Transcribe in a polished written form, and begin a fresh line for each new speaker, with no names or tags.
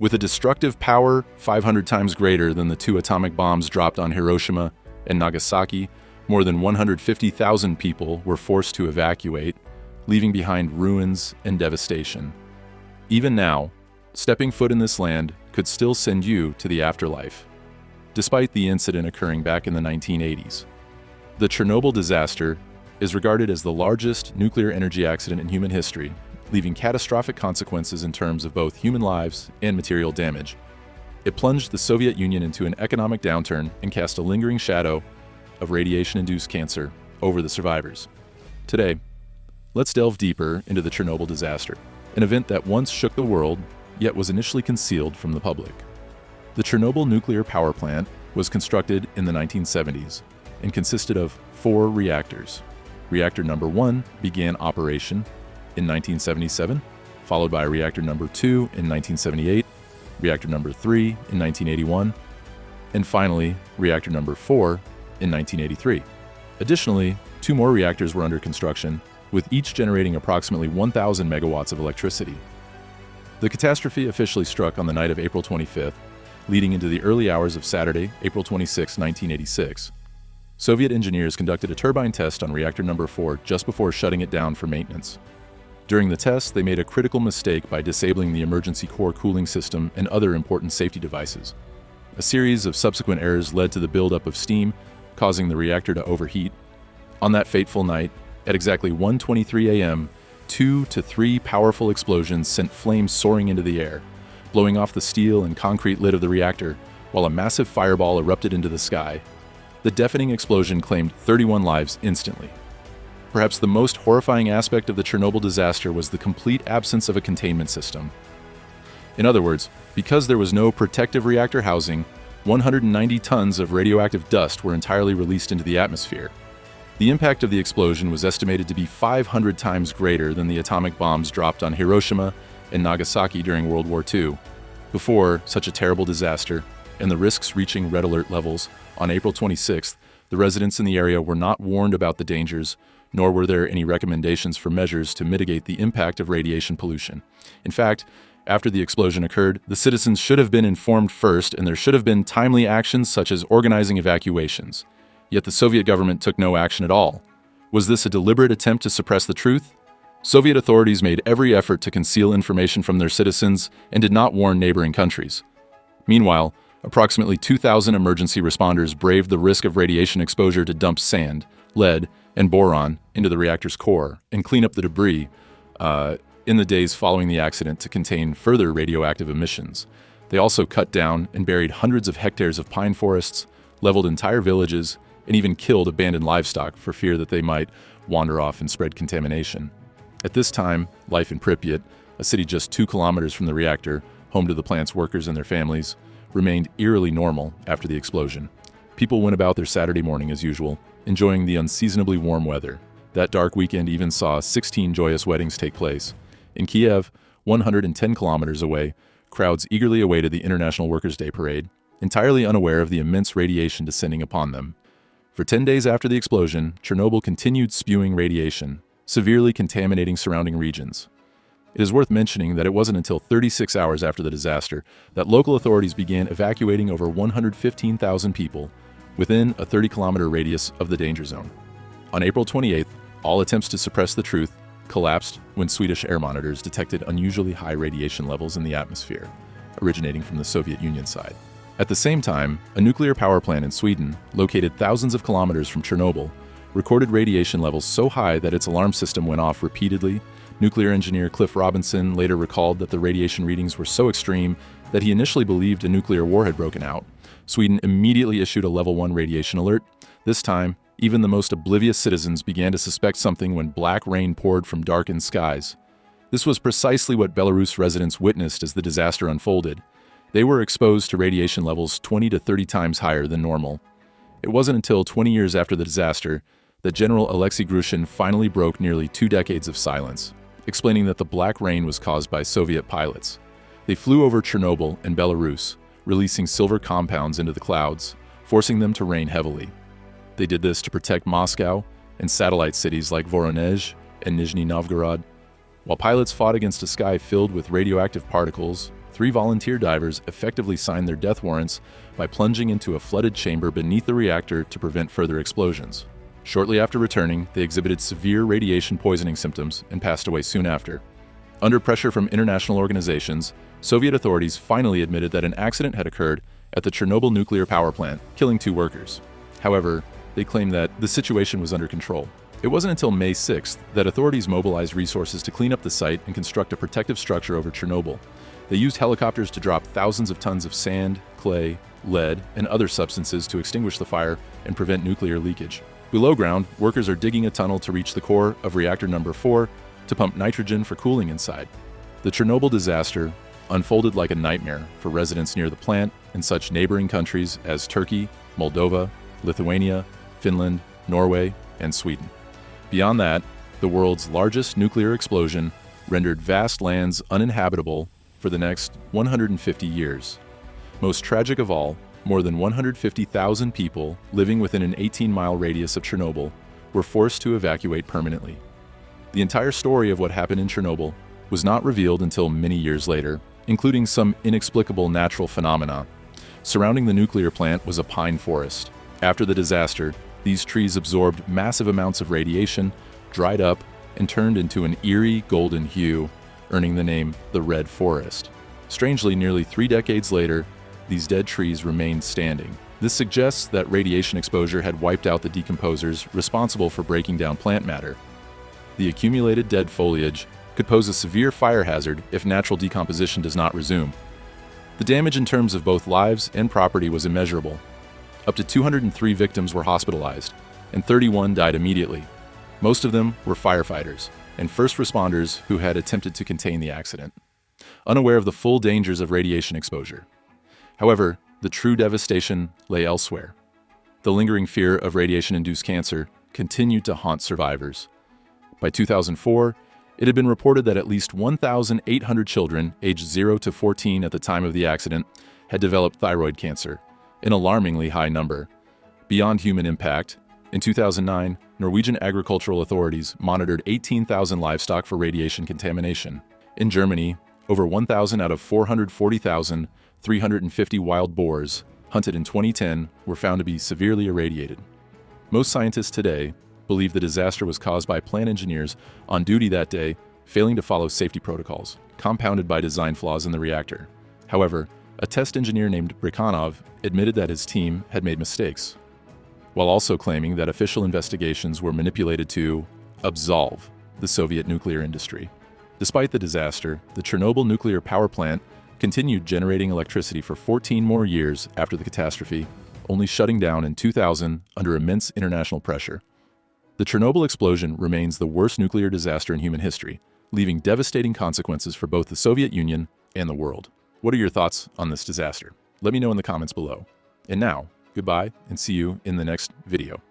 With a destructive power 500 times greater than the two atomic bombs dropped on Hiroshima and Nagasaki, more than 150,000 people were forced to evacuate, leaving behind ruins and devastation. Even now, stepping foot in this land could still send you to the afterlife, despite the incident occurring back in the 1980s. The Chernobyl disaster is regarded as the largest nuclear energy accident in human history, leaving catastrophic consequences in terms of both human lives and material damage. It plunged the Soviet Union into an economic downturn and cast a lingering shadow of radiation-induced cancer over the survivors. Today, let's delve deeper into the Chernobyl disaster, an event that once shook the world, yet was initially concealed from the public. The Chernobyl nuclear power plant was constructed in the 1970s and consisted of 4 reactors. Reactor number 1 began operation in 1977, followed by reactor number 2 in 1978, reactor number 3 in 1981, and finally, reactor number 4 in 1983. Additionally, 2 more reactors were under construction, with each generating approximately 1,000 megawatts of electricity. The catastrophe officially struck on the night of April 25th, leading into the early hours of Saturday, April 26, 1986. Soviet engineers conducted a turbine test on reactor number 4 just before shutting it down for maintenance. During the test, they made a critical mistake by disabling the emergency core cooling system and other important safety devices. A series of subsequent errors led to the buildup of steam, causing the reactor to overheat. On that fateful night, at exactly 1:23 a.m., 2 to 3 powerful explosions sent flames soaring into the air, blowing off the steel and concrete lid of the reactor, while a massive fireball erupted into the sky. The deafening explosion claimed 31 lives instantly. Perhaps the most horrifying aspect of the Chernobyl disaster was the complete absence of a containment system. In other words, because there was no protective reactor housing, 190 tons of radioactive dust were entirely released into the atmosphere. The impact of the explosion was estimated to be 500 times greater than the atomic bombs dropped on Hiroshima and Nagasaki during World War II. Before such a terrible disaster, and the risks reaching red alert levels, on April 26th, the residents in the area were not warned about the dangers, nor were there any recommendations for measures to mitigate the impact of radiation pollution. In fact, after the explosion occurred, the citizens should have been informed first, and there should have been timely actions such as organizing evacuations. Yet the Soviet government took no action at all. Was this a deliberate attempt to suppress the truth? Soviet authorities made every effort to conceal information from their citizens and did not warn neighboring countries. Meanwhile, approximately 2,000 emergency responders braved the risk of radiation exposure to dump sand, lead, and boron into the reactor's core and clean up the debris in the days following the accident to contain further radioactive emissions. They also cut down and buried hundreds of hectares of pine forests, leveled entire villages, and even killed abandoned livestock for fear that they might wander off and spread contamination. At this time, life in Pripyat, a city just 2 kilometers from the reactor, home to the plant's workers and their families, remained eerily normal after the explosion. People went about their Saturday morning as usual, enjoying the unseasonably warm weather. That dark weekend even saw 16 joyous weddings take place. In Kiev, 110 kilometers away, crowds eagerly awaited the International Workers' Day parade, entirely unaware of the immense radiation descending upon them. For 10 days after the explosion, Chernobyl continued spewing radiation, severely contaminating surrounding regions. It is worth mentioning that it wasn't until 36 hours after the disaster that local authorities began evacuating over 115,000 people within a 30-kilometer radius of the danger zone. On April 28th, all attempts to suppress the truth collapsed when Swedish air monitors detected unusually high radiation levels in the atmosphere, originating from the Soviet Union side. At the same time, a nuclear power plant in Sweden, located thousands of kilometers from Chernobyl, recorded radiation levels so high that its alarm system went off repeatedly. Nuclear engineer Cliff Robinson later recalled that the radiation readings were so extreme that he initially believed a nuclear war had broken out. Sweden immediately issued a level 1 radiation alert. This time, even the most oblivious citizens began to suspect something when black rain poured from darkened skies. This was precisely what Belarus residents witnessed as the disaster unfolded. They were exposed to radiation levels 20 to 30 times higher than normal. It wasn't until 20 years after the disaster that General Alexei Grushin finally broke nearly 2 decades of silence, explaining that the black rain was caused by Soviet pilots. They flew over Chernobyl and Belarus, releasing silver compounds into the clouds, forcing them to rain heavily. They did this to protect Moscow and satellite cities like Voronezh and Nizhny Novgorod. While pilots fought against a sky filled with radioactive particles, 3 volunteer divers effectively signed their death warrants by plunging into a flooded chamber beneath the reactor to prevent further explosions. Shortly after returning, they exhibited severe radiation poisoning symptoms and passed away soon after. Under pressure from international organizations, Soviet authorities finally admitted that an accident had occurred at the Chernobyl nuclear power plant, killing 2 workers. However, they claimed that the situation was under control. It wasn't until May 6th that authorities mobilized resources to clean up the site and construct a protective structure over Chernobyl. They used helicopters to drop thousands of tons of sand, clay, lead, and other substances to extinguish the fire and prevent nuclear leakage. Below ground, workers are digging a tunnel to reach the core of reactor number 4 to pump nitrogen for cooling inside. The Chernobyl disaster unfolded like a nightmare for residents near the plant in such neighboring countries as Turkey, Moldova, Lithuania, Finland, Norway, and Sweden. Beyond that, the world's largest nuclear explosion rendered vast lands uninhabitable for the next 150 years. Most tragic of all, more than 150,000 people living within an 18-mile radius of Chernobyl were forced to evacuate permanently. The entire story of what happened in Chernobyl was not revealed until many years later, including some inexplicable natural phenomena. Surrounding the nuclear plant was a pine forest. After the disaster, these trees absorbed massive amounts of radiation, dried up, and turned into an eerie golden hue, earning the name the Red Forest. Strangely, nearly 3 decades later, these dead trees remained standing. This suggests that radiation exposure had wiped out the decomposers responsible for breaking down plant matter. The accumulated dead foliage could pose a severe fire hazard if natural decomposition does not resume. The damage in terms of both lives and property was immeasurable. Up to 203 victims were hospitalized, and 31 died immediately. Most of them were firefighters and first responders who had attempted to contain the accident, unaware of the full dangers of radiation exposure. However, the true devastation lay elsewhere. The lingering fear of radiation-induced cancer continued to haunt survivors. By 2004, it had been reported that at least 1,800 children aged 0 to 14 at the time of the accident had developed thyroid cancer, an alarmingly high number. Beyond human impact, in 2009, Norwegian agricultural authorities monitored 18,000 livestock for radiation contamination. In Germany, over 1,000 out of 440,350 wild boars hunted in 2010 were found to be severely irradiated. Most scientists today believe the disaster was caused by plant engineers on duty that day failing to follow safety protocols, compounded by design flaws in the reactor. However, a test engineer named Brekhanov admitted that his team had made mistakes, while also claiming that official investigations were manipulated to absolve the Soviet nuclear industry. Despite the disaster, the Chernobyl nuclear power plant continued generating electricity for 14 more years after the catastrophe, only shutting down in 2000 under immense international pressure. The Chernobyl explosion remains the worst nuclear disaster in human history, leaving devastating consequences for both the Soviet Union and the world. What are your thoughts on this disaster? Let me know in the comments below. And now, goodbye and see you in the next video.